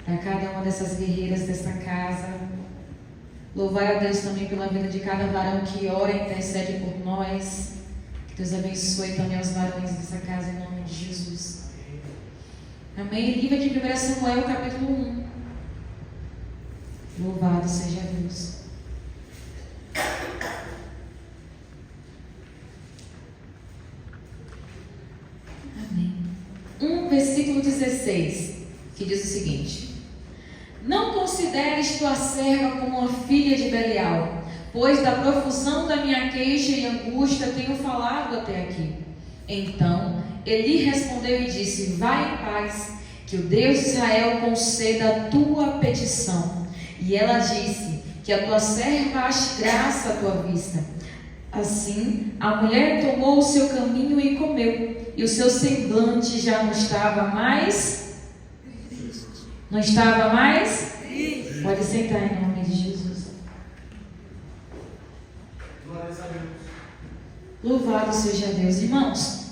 a cada uma dessas guerreiras desta casa. Louvar a Deus também pela vida de cada varão que ora e intercede por nós. Que Deus abençoe também os varões dessa casa em nome de Jesus. Amém. Livro de 1 Samuel, capítulo 1. Louvado seja Deus. Amém. 1 versículo 16, que diz o seguinte: Não consideres tua serva como uma filha de Belial, pois da profusão da minha queixa e angústia tenho falado até aqui. Então Eli respondeu e disse: Vai em paz, que o Deus de Israel conceda a tua petição. E ela disse: Que a tua serva ache graça à tua vista. Assim a mulher tomou o seu caminho e comeu, e o seu semblante já não estava mais. Não estava mais? Pode sentar em nome de Jesus. Louvado seja Deus. Irmãos,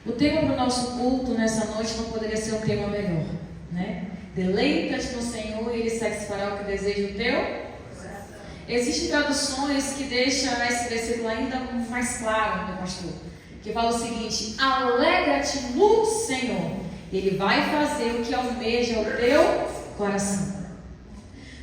o tema do nosso culto nessa noite não poderia ser um tema melhor, né? Deleita-te no Senhor e Ele satisfará o que deseja o teu. Existem traduções que deixam esse versículo ainda mais claro, meu pastor, que fala o seguinte: alegra-te no Senhor, Ele vai fazer o que almeja o teu coração.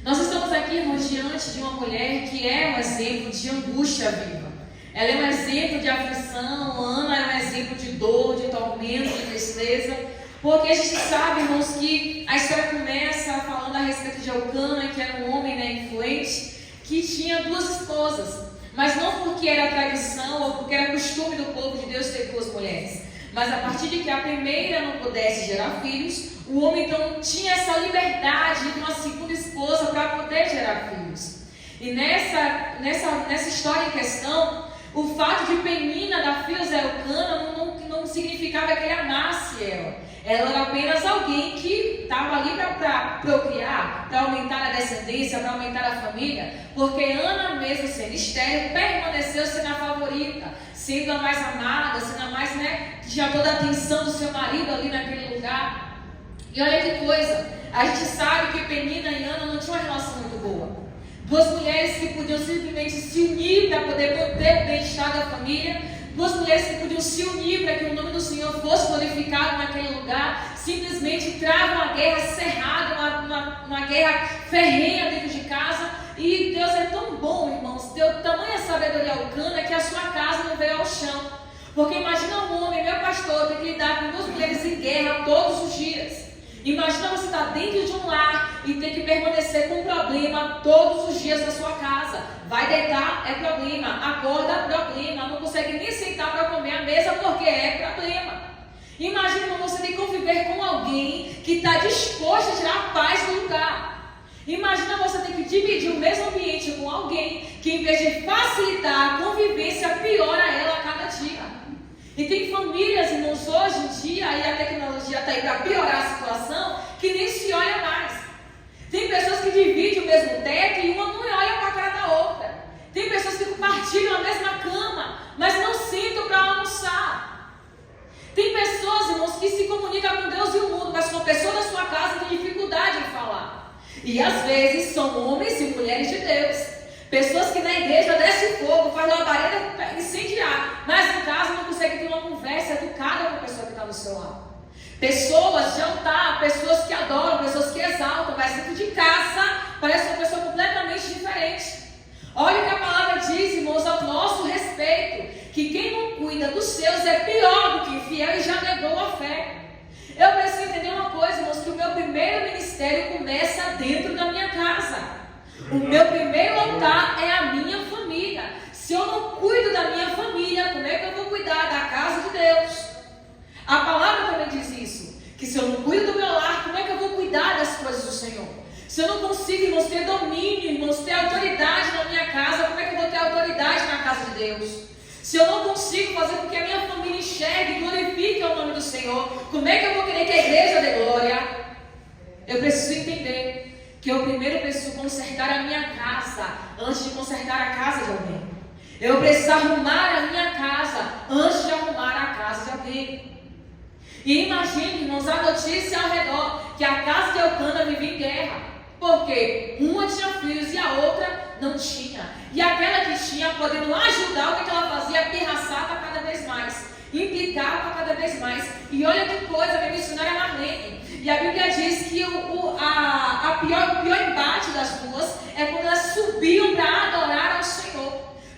Nós estamos aqui, irmãos, diante de uma mulher que é um exemplo de angústia viva. Ela é um exemplo de aflição. Ana é um exemplo de dor, de tormento, de tristeza. Porque a gente sabe, irmãos, que a história começa falando a respeito de Elcana, que era um homem, né, influente, que tinha duas esposas. Mas não porque era tradição ou porque era costume do povo de Deus ter duas mulheres. Mas a partir de que a primeira não pudesse gerar filhos, o homem então tinha essa liberdade de uma segunda esposa para poder gerar filhos. E nessa história em questão, o fato de Penina dar filhos a Elcana não significava que ele amasse ela. Ela era apenas alguém que estava ali para procriar, para aumentar a descendência, para aumentar a família. Porque Ana, mesmo sendo estéril, permaneceu sendo a favorita, sendo a mais amada, sendo a mais, que tinha toda a atenção do seu marido ali naquele lugar. E olha que coisa, a gente sabe que Penina e Ana não tinham uma relação muito boa. Duas mulheres que podiam simplesmente se unir para poder manter o bem-estar da família. Duas mulheres que podiam se unir para que o nome do Senhor fosse glorificado naquele lugar, simplesmente travam uma guerra cerrada, uma guerra ferrenha dentro de casa. E Deus é tão bom, irmãos, deu tamanha sabedoria ao Elcana que a sua casa não veio ao chão. Porque imagina um homem, meu pastor, ter que lidar com duas mulheres em guerra todos os dias. Imagina você estar dentro de um lar e ter que permanecer com um problema todos os dias na sua casa. Vai deitar, é problema. Acorda, é problema. Não consegue nem sentar para comer à mesa porque é problema. Imagina você ter que conviver com alguém que está disposto a tirar a paz do lugar. Imagina você ter que dividir o mesmo ambiente com alguém que, em vez de facilitar a convivência, piora ela a cada dia. E tem famílias, irmãos, hoje em dia, e a tecnologia está aí para piorar a situação, que nem se olha mais. Tem pessoas que dividem o mesmo teto e uma não olha para a cara da outra. Tem pessoas que compartilham a mesma cama, mas não sentam para almoçar. Tem pessoas, irmãos, que se comunicam com Deus e o mundo, mas com a pessoa da sua casa tem dificuldade em falar. E às vezes são homens e mulheres de Deus. Pessoas que na igreja desce fogo, faz labareda para incendiar, mas em casa não consegue ter uma conversa educada com a pessoa que está no seu lado. Pessoas jantar, pessoas que adoram, pessoas que exaltam, mas dentro de casa parece uma pessoa completamente diferente. Olha o que a palavra diz, irmãos, ao nosso respeito, que quem não cuida dos seus é pior do que infiel e já negou a fé. Eu preciso entender uma coisa, irmãos, que o meu primeiro ministério começa dentro da minha casa. O meu primeiro altar é a minha família. Se eu não cuido da minha família, como é que eu vou cuidar da casa de Deus? A palavra também diz isso, que se eu não cuido do meu lar, como é que eu vou cuidar das coisas do Senhor? Se eu não consigo, irmãos, ter domínio, irmãos, ter autoridade na minha casa, como é que eu vou ter autoridade na casa de Deus? Se eu não consigo fazer com que a minha família enxergue e glorifique o nome do Senhor, como é que eu vou querer que a igreja dê glória? Eu preciso entender que eu primeiro preciso consertar a minha casa antes de consertar a casa de alguém. Eu preciso arrumar a minha casa antes de arrumar a casa de alguém. E imagine, irmãos, a notícia ao redor que a casa de Eucana vivia em guerra. Porque uma tinha filhos e a outra não tinha. E aquela que tinha, podendo ajudar, o que ela fazia? Pirraçava cada vez mais, implicava cada vez mais. E olha que coisa, minha missionária Marlene. E a Bíblia diz que o pior embate das duas é quando elas subiam para adorar ao Senhor.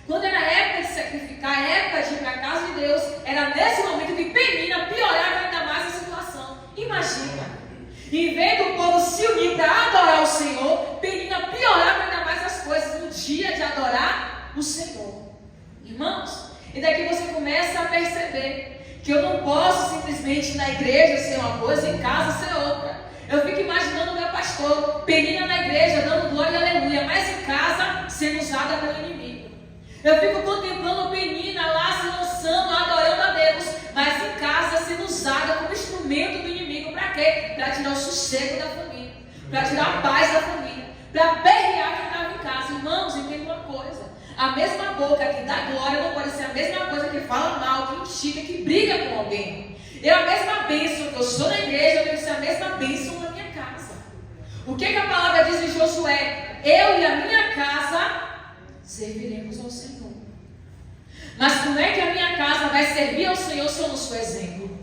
Quando era época de sacrificar, época de ir para a casa de Deus, era nesse momento que Penina piorava ainda mais a situação. Imagina. Em vez do povo se unir para adorar o Senhor, Penina piorava ainda mais as coisas no dia de adorar o Senhor. Irmãos, e daqui você começa a perceber que eu não posso simplesmente na igreja ser uma coisa e em casa ser outra. Eu fico imaginando o meu pastor, Penina na igreja, dando glória e aleluia, mas em casa sendo usada pelo inimigo. Eu fico contemplando Penina lá se lançando, adorando a Deus, mas em casa sendo usada como instrumento do inimigo. Para quê? Para tirar o sossego da família, para tirar a paz da família, para berrear quem estava em casa. Irmãos, entenda uma coisa: a mesma boca que dá glória não pode ser a mesma coisa que fala mal, que instiga, que briga com alguém. A mesma bênção que eu sou na igreja, eu tenho que ser a mesma bênção na minha casa. O que a palavra diz em Josué? Eu e a minha casa serviremos ao Senhor. Mas como é que a minha casa vai servir ao Senhor se eu não sou exemplo?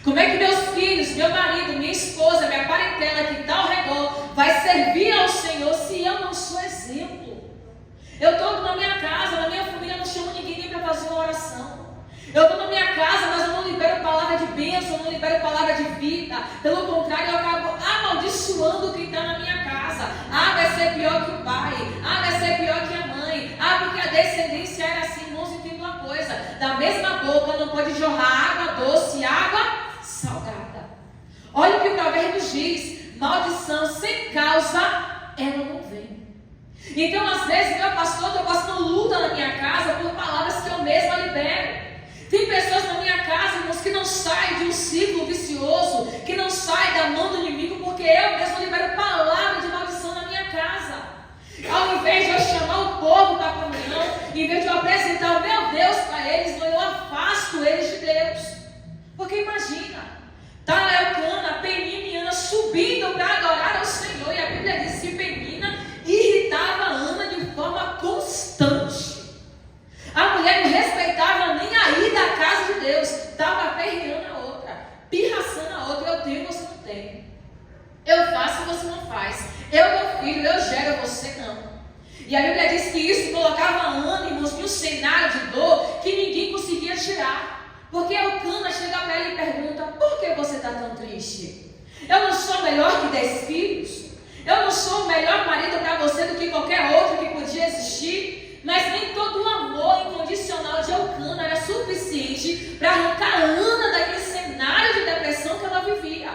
Como é que meus filhos, meu marido, minha esposa, minha parentela que está ao redor vai servir ao Senhor se eu não sou exemplo? Eu estou na minha casa, na minha família, não chamo ninguém nem para fazer uma oração. Eu estou na minha casa, mas eu não libero palavra de bênção, eu não libero palavra de vida. Pelo contrário, eu acabo amaldiçoando quem está na minha casa. Vai ser pior que o pai. Vai ser pior que a mãe. Porque a descendência era assim. Irmãos, entenda uma coisa: da mesma boca não pode jorrar água doce e água salgada. Olha o que o provérbio diz: maldição sem causa, ela não vem. Então, às vezes, meu pastor, estou passando luta na minha casa por palavras que eu mesma libero. Tem pessoas na minha casa, irmãos, que não saem de um ciclo vicioso, que não saem da mão do inimigo, porque eu mesmo libero palavra de maldição na minha casa. Ao invés de eu chamar o povo para a comunhão, em vez de eu apresentar o meu Deus para eles, eu afasto eles de Deus. Porque imagina, está Eucana, Penina e Ana subindo para adorar ao Senhor, e a Bíblia diz que Penina irritava Ana de forma constante. A mulher não respeitava nem a ida à casa de Deus, estava perreando a outra, pirraçando a outra. Eu tenho, você não tem. Eu faço, você não faz. Eu dou filho, eu gero, você não. E a Bíblia diz que isso colocava Ana, irmãos, em um cenário de dor que ninguém conseguia tirar. Porque Eucana chega para ela e pergunta: por que você está tão triste? Eu não sou melhor que 10 filhos? Eu não sou o melhor marido para você do que qualquer outro que podia existir? Mas nem todo o amor incondicional de Eucana era suficiente para arrancar Ana daquele cenário de depressão que ela vivia.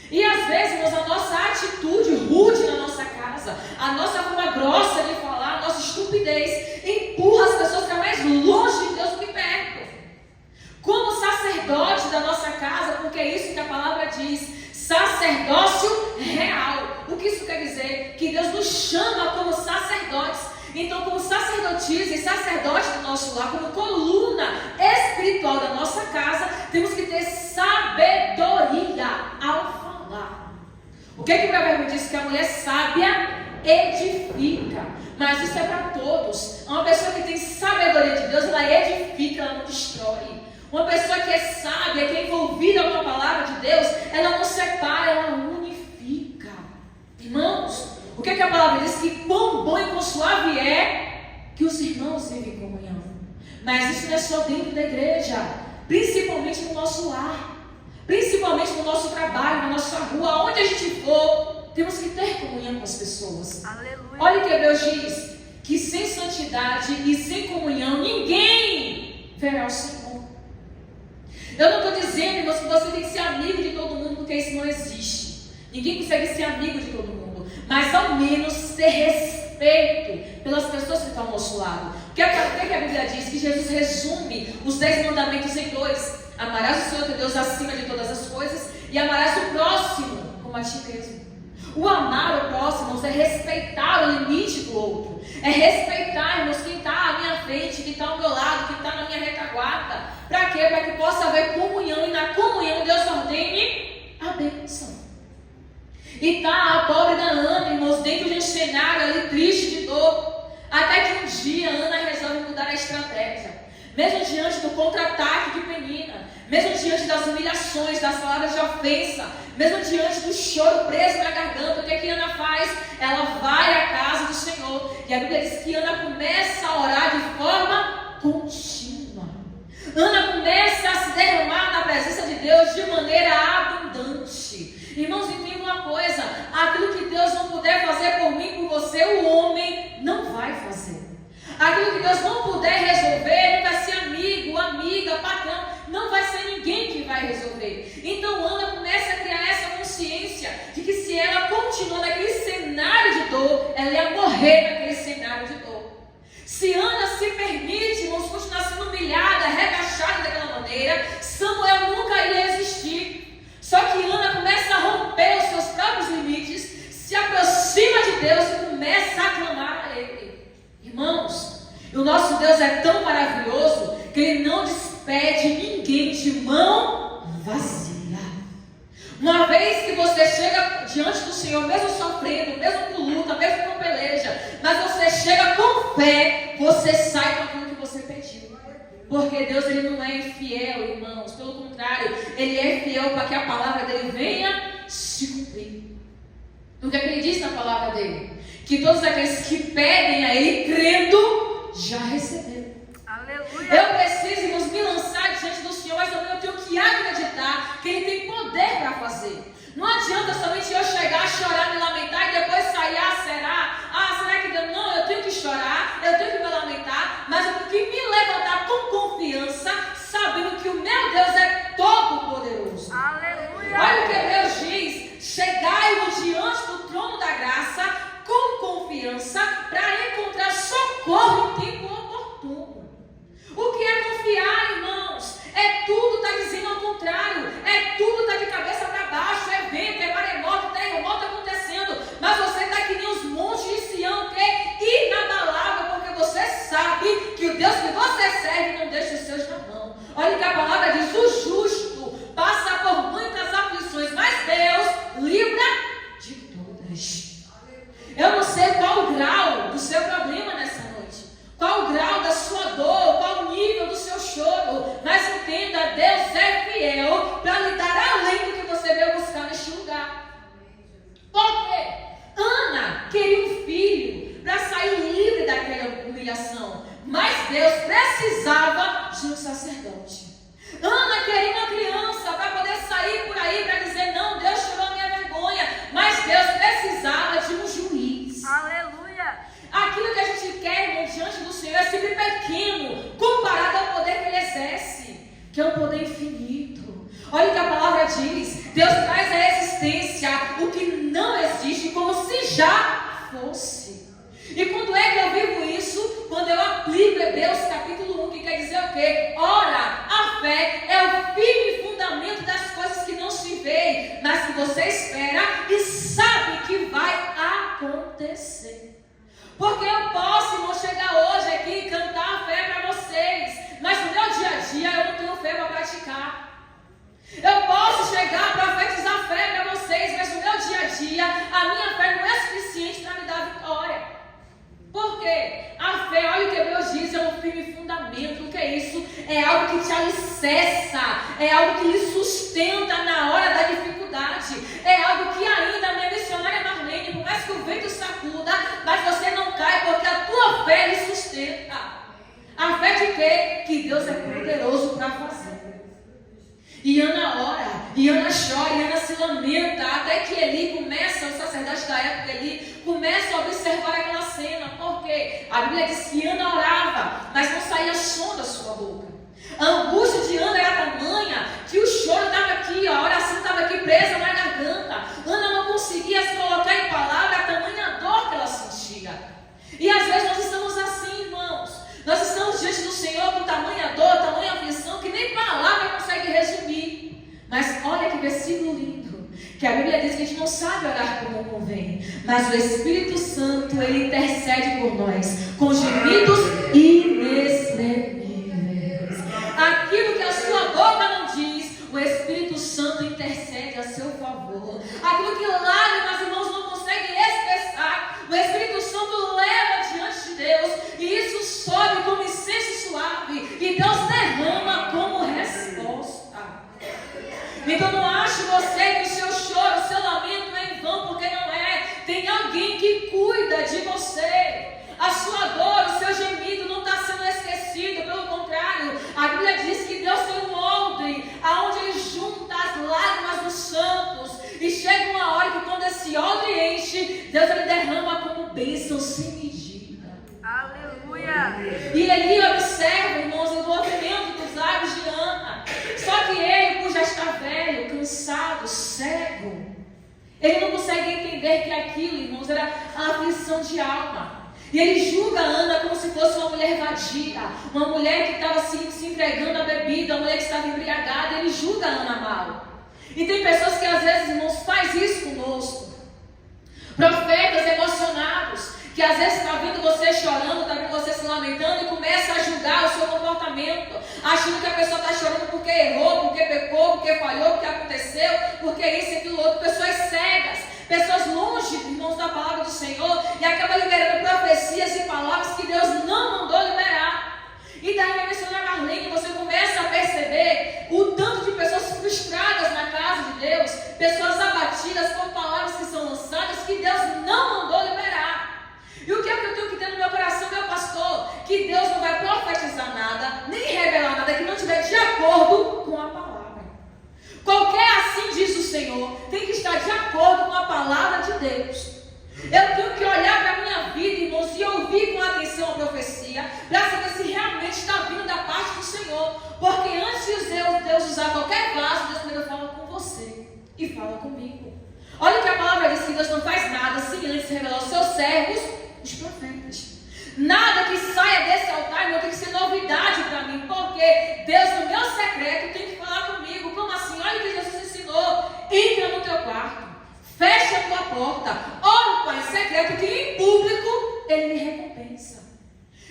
E às vezes, a nossa atitude rude na nossa casa, a nossa forma grossa de falar, a nossa estupidez, empurra as pessoas para mais longe de Deus do que perto. Como sacerdote da nossa casa, porque é isso que a palavra diz: sacerdócio real. O que isso quer dizer? Que Deus nos chama como sacerdotes. Então, como sacerdotisa e sacerdote do nosso lar, como coluna espiritual da nossa casa, temos que ter sabedoria ao falar. O que o provérbio diz? Que a mulher sábia edifica. Mas isso é para todos. Uma pessoa que tem sabedoria de Deus, ela edifica, ela não destrói. Uma pessoa que é sábia, que é envolvida com a palavra de Deus, ela não separa, ela unifica. Irmãos, o que a palavra diz? Que quão bom e quão suave é que os irmãos vivem em comunhão. Mas isso não é só dentro da igreja, principalmente no nosso lar, principalmente no nosso trabalho, na nossa rua, onde a gente for, temos que ter comunhão com as pessoas. Aleluia. Olha o que Deus diz: que sem santidade e sem comunhão ninguém verá o Senhor. Eu não estou dizendo, irmãos, que você tem que ser amigo de todo mundo, porque isso não existe. Ninguém consegue ser amigo de todo mundo. Mas ao menos ter respeito pelas pessoas que estão ao nosso lado. Porque a Bíblia diz que Jesus resume os 10 mandamentos em 2: amarás o Senhor teu Deus acima de todas as coisas e amarás o próximo como a ti mesmo. O amar o próximo é respeitar o limite do outro. É respeitar, irmãos, quem está à minha frente, quem está ao meu lado, quem está na minha retaguarda. Para quê? Para que possa haver comunhão, e na comunhão Deus ordene a bênção. E tá a pobre da Ana, irmãos, dentro de um cenário ali triste de dor. Até que um dia Ana resolve mudar a estratégia. Mesmo diante do contra-ataque de Penina, mesmo diante das humilhações, das palavras de ofensa, mesmo diante do choro preso na garganta, o que é que Ana faz? Ela vai à casa do Senhor. E a Bíblia diz que Ana começa a orar de forma contínua. Ana começa a se derramar na presença de Deus de maneira abundante. Irmãos, entenda uma coisa: aquilo que Deus não puder fazer por mim, por você, o homem não vai fazer. Aquilo que Deus não puder resolver, não vai ser amigo, amiga, patrão, não vai ser ninguém que vai resolver. Então Ana começa a criar essa consciência de que se ela continuar naquele cenário de dor, ela ia morrer naquele cenário de dor. Se Ana se permite, irmãos, continuar sendo humilhada, rebaixada daquela maneira, Samuel nunca ia existir. Só que Ana começa a romper os seus próprios limites, se aproxima de Deus e começa a clamar a Ele. Irmãos, o nosso Deus é tão maravilhoso que Ele não despede ninguém de mão vazia. Uma vez que você chega diante do Senhor, mesmo sofrendo, mesmo com luta, mesmo com peleja, mas você chega com fé, você sai com aquilo que você pediu. Porque Deus, Ele não é infiel, irmãos. Pelo contrário, Ele é fiel para que a palavra dEle venha se cumprir. O que é que Ele diz na palavra dEle? Que todos aqueles que pedem a Ele crendo, já receberam. Aleluia. Eu preciso, irmãos, me lançar diante do Senhor, mas eu tenho que acreditar que Ele tem poder para fazer. Não adianta somente eu chegar, chorar, me lamentar e depois sair, será que Deus? Não, eu tenho que chorar, eu tenho que me lamentar, mas eu tenho que me levantar com confiança, sabendo que o meu Deus é todo poderoso. Aleluia. Olha o que Hebreus diz: chegai-vos diante do trono da graça com confiança para encontrar socorro em tempo oportuno. O que é confiar, irmãos? É tudo está dizendo ao contrário, é tudo está de cabeça para baixo, é vento, é maremoto, terremoto acontecendo, mas você está que nem os montes de Sião, que é inabalável, porque você sabe que o Deus que você serve não deixa os seus na mão. Olha que a palavra diz: o justo passa por muitas aflições, mas Deus livra de todas. Eu não sei qual o grau do seu problema nessa noite, qual o grau da sua dor, qual o nível do seu choro, mas entenda, Deus é fiel para lhe dar além do que você veio buscar neste lugar. Por quê? Ana queria um filho para sair livre daquela humilhação, mas Deus precisava de um sacerdote. Ana queria uma criança para poder sair por aí para dizer: não, Deus tirou a minha vergonha, mas Deus precisava de um juiz. Aleluia! Aquilo que a gente quer, irmão, diante do Senhor é sempre pequeno comparado ao poder que Ele exerce, que é um poder infinito. Olha o que a palavra diz: Deus traz à existência o que não existe como se já fosse. E quando é que eu vivo isso? Quando eu aplico Hebreus capítulo 1, que quer dizer o quê? Ora, a fé é o firme fundamento das coisas que não se veem, mas que você espera e sabe que vai acontecer. Porque eu posso, irmão, chegar hoje aqui e cantar a fé para vocês, mas no meu dia a dia eu não tenho fé para praticar. Eu posso chegar a profetizar fé para vocês, mas no meu dia a dia a minha fé não é suficiente para me dar vitória. Por quê? A fé, olha o que Deus diz, é um firme fundamento. O que é isso? É algo que te alicerça, é algo que lhe sustenta na hora da dificuldade, é algo que ainda, minha missionária Marlene, por mais que o vento sacuda, mas você não cai porque a tua fé lhe sustenta. A fé de quê? Que Deus é poderoso para fazer. E Ana ora, e Ana chora, e Ana se lamenta, até que Eli começa, o sacerdote da época, Eli começa a observar aquela cena. Por quê? A Bíblia diz que Ana orava, mas não saía som da sua boca. A angústia de Ana era tamanha que o choro estava aqui, a oração estava aqui presa na garganta. Ana não conseguia se colocar em palavra a tamanha dor que ela sentia. E às vezes nós estamos assim, irmãos. Nós estamos diante do Senhor com tamanha dor, tamanha aflição, que nem palavra consegue resumir. Mas olha que versículo lindo, que a Bíblia diz que a gente não sabe orar como convém, mas o Espírito Santo, Ele intercede por nós, com gemidos inexprimíveis. Aquilo que a sua boca não diz, o Espírito Santo intercede a seu favor. dor, aquilo que lágrimas, irmãos, não conseguem expressar, o Espírito Santo leva diante de Deus, e isso sobe como incenso suave, e Deus derrama como resposta. Então não ache você que o seu choro, o seu lamento é em vão, porque não é. Tem alguém que cuida de você. A sua dor, o seu gemido não está sendo esquecido, pelo contrário, a Bíblia diz que Deus tem um odre, aonde Ele junta as lágrimas dos santos, e chega uma hora que quando esse odre enche, Deus Ele derrama como bênção sem medida. Aleluia! E Eli observa, irmãos, o envolvimento dos lábios de Ana. Só que ele, por já estar velho, cansado, cego, ele não consegue entender que aquilo, irmãos, era a aflição de alma. E ele julga Ana como se fosse uma mulher vadia, uma mulher que estava se entregando à bebida, uma mulher que estava embriagada. Ele julga Ana mal. E tem pessoas que às vezes, irmãos, faz isso conosco. Profetas emocionados, que às vezes está vendo você chorando, está vendo você se lamentando e começa a julgar o seu comportamento, achando que a pessoa está chorando porque errou, porque pecou, porque falhou, porque aconteceu, porque isso e aquilo outro. Pessoas cegas, pessoas longe, irmãos, da palavra do Senhor, e acaba liberando profecias e palavras que Deus não mandou liberar. E daí vai mencionar a Marlene, você começa a perceber o tanto de pessoas frustradas na casa de Deus, pessoas abatidas por palavras que são lançadas que Deus não mandou liberar. E o que é que eu tenho que ter no meu coração, meu pastor? Que Deus não vai profetizar nada, nem revelar nada que não estiver de acordo com a palavra. Qualquer assim diz o Senhor, tem que estar de acordo com a palavra de Deus. Eu tenho que olhar para a minha vida, irmãos, e ouvir com atenção a profecia, para saber se realmente está vindo da parte do Senhor. Porque antes de Deus usar qualquer vaso, Deus primeiro fala com você e fala comigo. Olha que a palavra diz que Deus não faz nada sem antes revelar aos seus servos, os profetas. Nada que saia desse altar não tem que ser novidade para mim, porque Deus no meu secreto tem que falar comigo. Como assim? Olha o que Jesus ensinou. Entra no teu quarto, fecha a tua porta, ora o Pai secreto, que em público Ele me recompensa.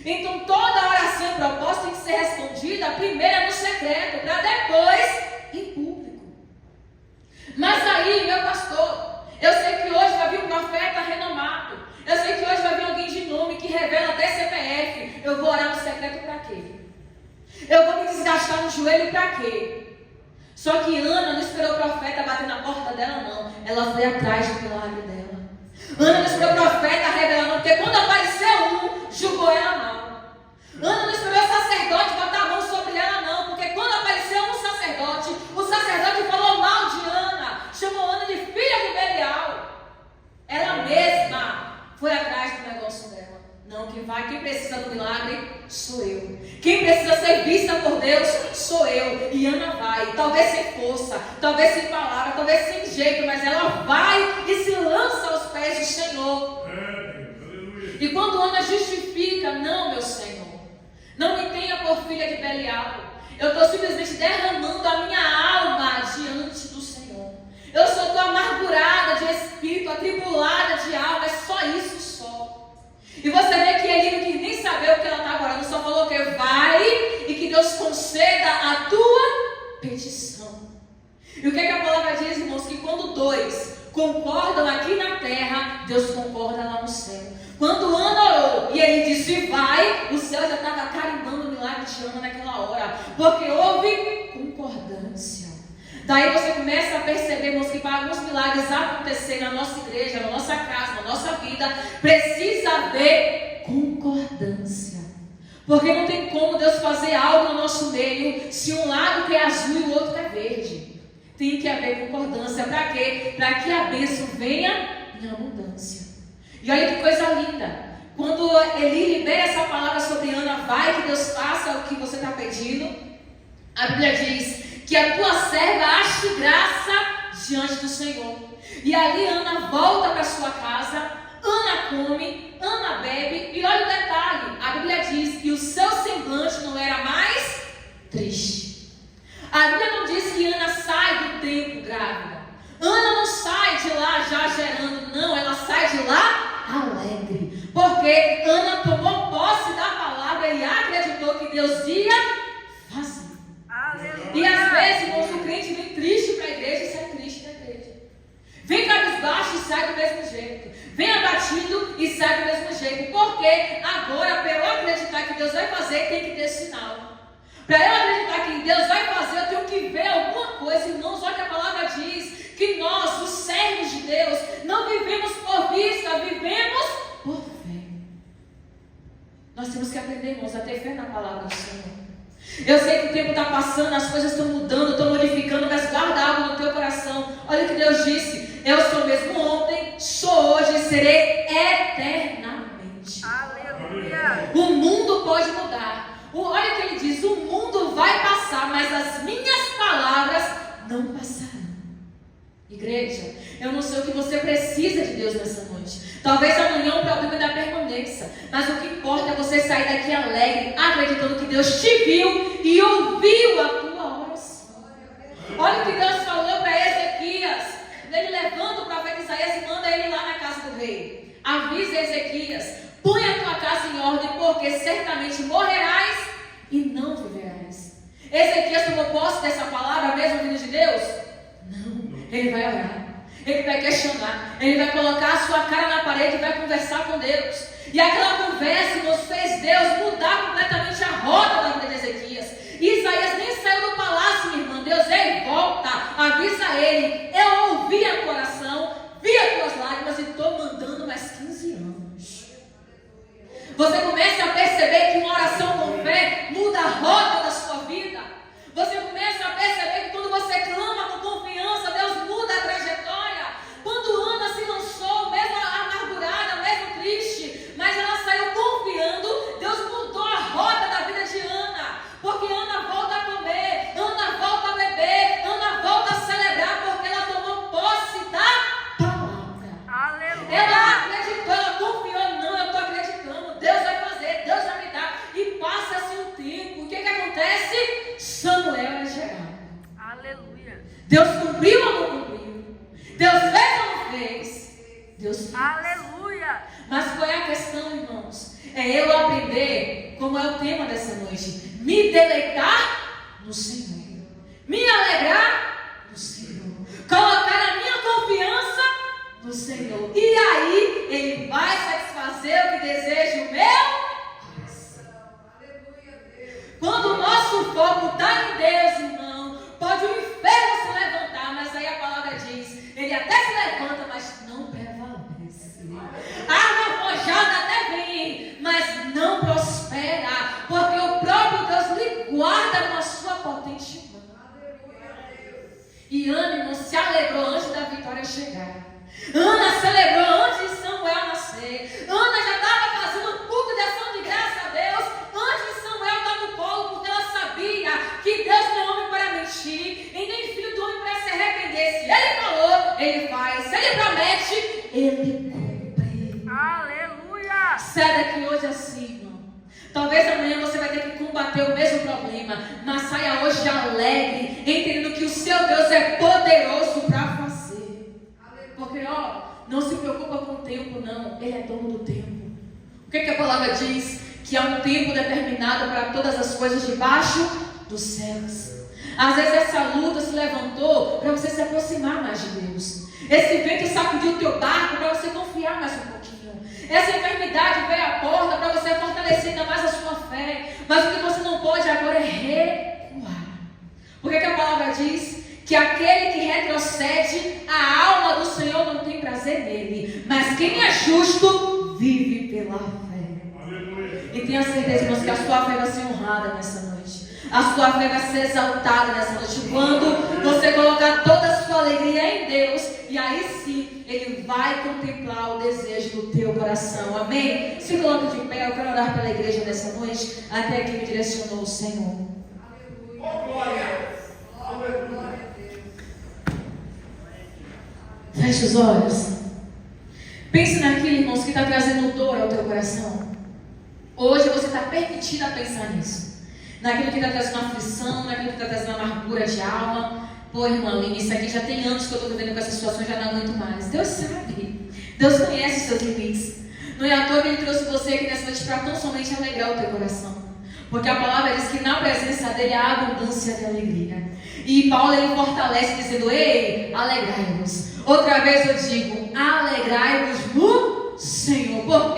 Então toda oração e propósito tem que ser respondida primeiro no secreto, para depois em público. Mas aí, meu pastor, eu sei que hoje vai vir um profeta renomado, eu sei que hoje vai vir alguém de nome que revela até CPF. Eu vou orar no secreto para quê? Eu vou me desgastar no joelho para quê? Só que Ana não esperou o profeta bater na porta dela, não. Ela foi atrás do milagre dela. Ana não esperou o profeta revelar, não, porque quando apareceu um, julgou ela mal. Ana não esperou o sacerdote botar a mão sobre ela, não, porque quando apareceu um sacerdote, o sacerdote falou mal de Ana, chamou Ana de filha de Belial. Ela mesma foi atrás do negócio dela. Não, quem precisa do milagre sou eu. Quem precisa ser vista por Deus sou eu. E Ana vai, talvez sem força, talvez sem palavra, talvez sem jeito, mas ela vai e se lança aos pés do Senhor. E quando Ana justifica, não, meu Senhor, não me tenha por filha de Belial. Eu estou simplesmente derramando a minha alma diante do Senhor. Eu só estou amargurada de espírito, atribulada de alma, é só isso só. E você vê que ele não quis nem saber o que ela estava orando, só falou que vai e que Deus conceda a tua petição. E o que a palavra diz, irmãos? Que quando dois concordam aqui na terra, Deus concorda lá no céu. Quando Ana orou e ele disse vai, o céu já estava carimbando o milagre de Ana naquela hora, porque houve concordância. Daí você começa a perceber, irmãos, que para alguns milagres acontecerem na nossa igreja, na nossa casa, na nossa vida, precisa haver concordância. Porque não tem como Deus fazer algo no nosso meio se um lado quer azul e o outro quer verde. Tem que haver concordância. Para quê? Para que a bênção venha em abundância. E olha que coisa linda. Quando Eli libera essa palavra sobre Ana, vai que Deus faça o que você está pedindo. A Bíblia diz que a tua serva ache graça diante do Senhor. E ali Ana volta para sua casa, Ana come, Ana bebe, e olha o detalhe, a Bíblia diz que o seu semblante não era mais triste. A Bíblia não diz que Ana sai do templo grávida. Ana não sai de lá já gerando, não, ela sai de lá alegre. Porque Ana tomou posse da palavra e acreditou que Deus ia fazer. Aleluia. E às vezes, irmãos, o crente vem triste para a igreja e sai triste da igreja. sai do mesmo jeito. Porque agora, para eu acreditar que Deus vai fazer, tem que ter sinal. Para eu acreditar que Deus vai fazer, eu tenho que ver alguma coisa. Irmãos, olha que a palavra diz que nós, os servos de Deus, não vivemos por vista, vivemos por fé. Nós temos que aprender, irmãos, a ter fé na palavra do Senhor. Eu sei que o tempo está passando, as coisas estão mudando, estão modificando, mas guarda algo no teu coração. Olha o que Deus disse: eu sou mesmo ontem, sou hoje e serei eternamente. Aleluia. O mundo pode mudar. Olha o que ele diz: o mundo vai passar, mas as minhas palavras não passarão. Igreja, eu não sei o que você precisa de Deus nessa noite. Talvez amanhã o problema ainda permaneça, mas o que importa é você sair daqui alegre, acreditando que Deus te viu e ouviu a tua oração. Olha o que Deus falou para Ezequias. Ele levanta o profeta Isaías e manda ele lá na casa do rei. Avisa Ezequias: põe a tua casa em ordem, porque certamente morrerás e não viverás. Ezequias tomou posse dessa palavra mesmo vindo de Deus? Não. Ele vai orar, ele vai questionar, ele vai colocar a sua cara na parede e vai conversar com Deus. E aquela conversa, irmãos, fez Deus mudar completamente a rota da vida de Ezequias. E Isaías nem saiu do palácio, minha irmã. Deus, ei, volta, avisa ele: eu ouvi a tua oração, vi as tuas lágrimas e estou mandando mais 15 anos. Você começa a perceber que uma oração com fé muda a rota da sua vida. Você começa a perceber que quando você clama com confiança, Deus muda a trajetória. Quando Ana se lançou, mesmo amargurada, mesmo triste, mas ela saiu confiando, Deus mudou a rota da vida de Ana. Porque Ana volta a comer, Ana volta a beber, Ana volta a celebrar, porque ela tomou posse da palavra. Aleluia. Ela acreditou, ela confiou. Não, eu estou acreditando, Deus vai fazer, Deus vai me dar. E passa-se um tempo. O que acontece? Samuel é gerado. Aleluia. Deus cumpriu ou não cumpriu? Deus fez ou não fez? Deus fez. Aleluia. Mas qual é a questão, irmãos? É eu aprender, como é o tema dessa noite: me deleitar no Senhor, me alegrar no Senhor, colocar a minha confiança no Senhor. E aí Ele vai satisfazer o que deseja o meu. Quando o nosso foco está em Deus, irmão, pode o inferno se levantar, mas aí a palavra diz: ele até se levanta, mas não prevalece. Arma forjada até vem, mas não prospera, porque o próprio Deus lhe guarda com a sua potente mão. E Ana, irmão, se alegrou antes da vitória chegar. Ana celebrou antes de Samuel nascer. Ana já estava fazendo um culto de ação de graça a Deus antes de Samuel estar no colo, porque ela sabia que Deus não é homem para mentir e nem filho do homem para se arrepender. Se Ele falou, Ele faz. Se Ele promete, Ele cumpre. Aleluia. Sai daqui hoje assim, irmão. Talvez amanhã você vai ter que combater o mesmo problema, mas saia hoje alegre, entendendo que o seu Deus é poderoso para fazer. Porque, não se preocupa com o tempo, não. Ele é dono do tempo. O que a palavra diz? Que há um tempo determinado para todas as coisas debaixo dos céus. Às vezes essa luta se levantou para você se aproximar mais de Deus. Esse vento sacudiu o teu barco para você confiar mais um pouquinho. Essa enfermidade veio à porta para você fortalecer ainda mais a sua fé. Mas o que você não pode agora é recuar. Porque a palavra diz que aquele que retrocede, a alma do Senhor não tem prazer nele. Mas quem é justo, vive pela fé. Aleluia. E tenha certeza, irmãos, que a sua fé vai ser honrada nessa noite. A sua fé vai ser exaltada nessa noite. Quando você colocar toda a sua alegria em Deus, e aí sim, Ele vai contemplar o desejo do teu coração. Amém? Se coloque de pé, eu quero orar pela igreja nessa noite, até que me direcionou o Senhor. Aleluia. Glória. Aleluia. Feche os olhos. Pense naquilo, irmãos, que está trazendo dor ao teu coração. Hoje você está permitido a pensar nisso. Naquilo que está trazendo aflição, naquilo que está trazendo amargura de alma. Pô, irmão, isso aqui já tem anos que eu estou vivendo com essa situação, já não aguento mais. Deus sabe. Deus conhece os seus limites. Não é à toa que Ele trouxe você aqui nessa noite para tão somente alegrar o teu coração. Porque a palavra diz que na presença dele há abundância de alegria. E Paulo ele fortalece dizendo: ei, alegrai-vos. Outra vez eu digo: alegrai-vos no Senhor. Por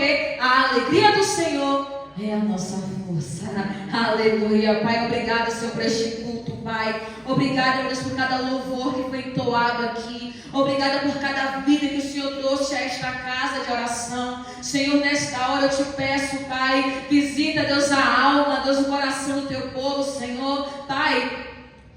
a nossa força. Aleluia. Pai, obrigado, Senhor, por este culto, Pai. Obrigado, Deus, por cada louvor que foi entoado aqui. Obrigada por cada vida que o Senhor trouxe a esta casa de oração. Senhor, nesta hora eu te peço, Pai, visita, Deus, a alma, Deus, o coração do teu povo, Senhor. Pai,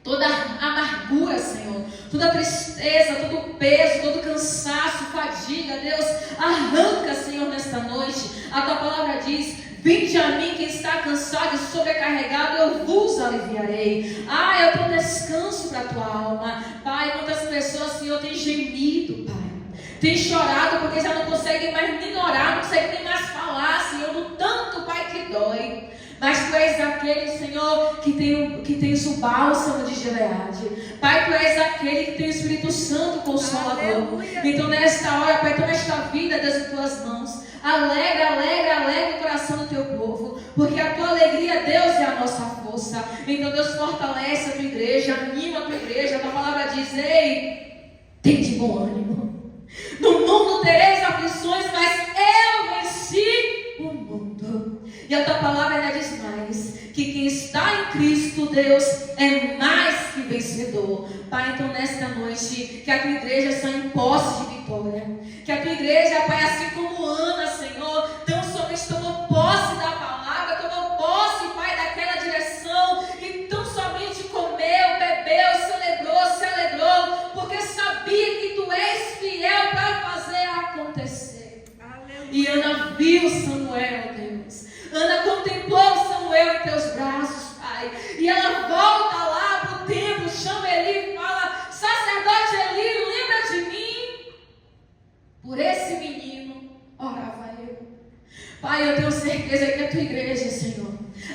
toda amargura, Senhor, toda tristeza, todo peso, todo cansaço, fadiga, Deus, arranca, Senhor, nesta noite. A tua palavra diz: vinde a mim quem está cansado e sobrecarregado, eu vos aliviarei. Eu tenho descanso para a tua alma. Pai, quantas pessoas, Senhor, têm gemido, Pai, tem chorado porque já não conseguem mais nem orar, não conseguem nem mais falar, Senhor, do tanto, Pai, que dói. Mas Tu és aquele, Senhor, que tens o bálsamo de Gileade. Pai, Tu és aquele que tem o Espírito Santo Consolador. Aleluia. Então nesta hora, Pai, toma esta vida, Deus, em Tuas mãos. Alegra o coração do Teu povo, porque a Tua alegria, Deus, é a nossa força. Então Deus, fortalece a Tua igreja, anima a Tua igreja. A Tua palavra diz: ei, tem de bom ânimo. No mundo tereis aflições, mas eu venci o mundo. E a Tua palavra ainda diz mais: que quem está em Cristo, Deus, é mais que vencedor. Pai, então nesta noite, que a Tua igreja está em posse de vitória. Que a Tua igreja, Pai, assim como Ana, Senhor, tão somente tomou posse da palavra, tomou posse, Pai, daquela direção, e tão somente comeu, bebeu, se alegrou, porque sabia que Tu és fiel para fazer acontecer. Aleluia. E Ana viu Samuel, Deus. Ana contemplou Samuel em Teus braços, Pai. E ela volta lá para o templo, chama Eli e fala: sacerdote Eli, lembra de mim? Por esse menino orava eu. Pai, eu tenho certeza que a Tua igreja, Senhor,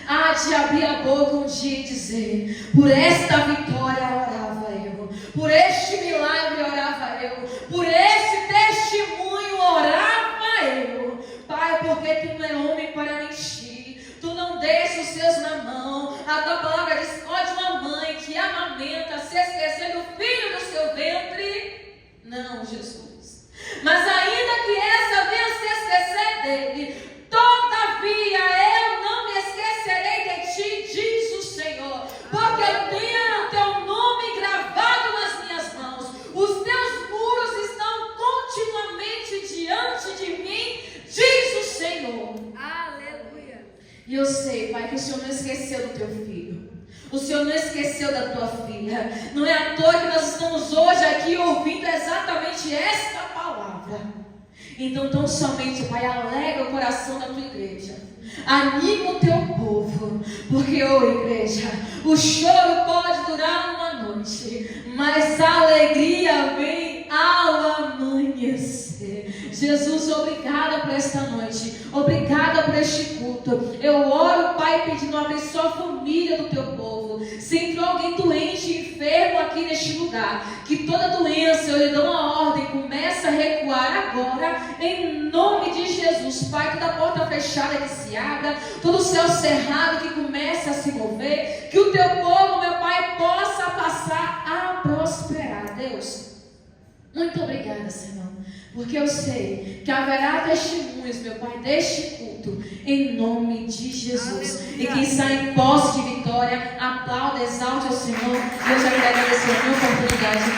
há de abrir a boca um dia e dizer: por esta vitória orava eu, por este milagre orava eu, por este testemunho orava eu. Pai, porque Tu não é homem para mentir, Tu não deixa os seus na mão. A Tua palavra diz: pode uma mãe que amamenta se esquecer do filho do seu ventre? Não, Jesus. Mas ainda que essa venha se esquecer dele, todavia eu não me esquecerei de Ti, diz o Senhor, porque eu tenho o Teu nome gravado nas minhas mãos. Os Teus muros estão continuamente diante de mim, diz o Senhor. Aleluia. E eu sei, Pai, que o Senhor não esqueceu do Teu filho. O Senhor não esqueceu da Tua filha. Não é à toa que nós estamos hoje aqui ouvindo exatamente esta palavra. Então, tão somente, Pai, alegra o coração da Tua igreja. Anima o Teu povo. Porque, igreja, o choro pode durar uma noite, mas a alegria vem ao amanhecer. Jesus, obrigada por esta noite. Obrigada por este culto. Eu oro, Pai, pedindo: abençoa a família do Teu povo. Se entrou alguém doente, enfermo aqui neste lugar, que toda doença, eu lhe dou uma ordem, começa a recuar agora, em nome de Jesus. Pai, toda porta fechada que se abra, todo céu cerrado que comece a se mover, que o Teu povo, meu Pai, possa passar a prosperar. Deus, muito obrigada, Senhor, porque eu sei que haverá testemunhos, meu Pai, deste culto, em nome de Jesus. Aleluia. E quem está em posse de vitória, aplauda, exalte ao Senhor. E eu já quero agradecer a minha oportunidade de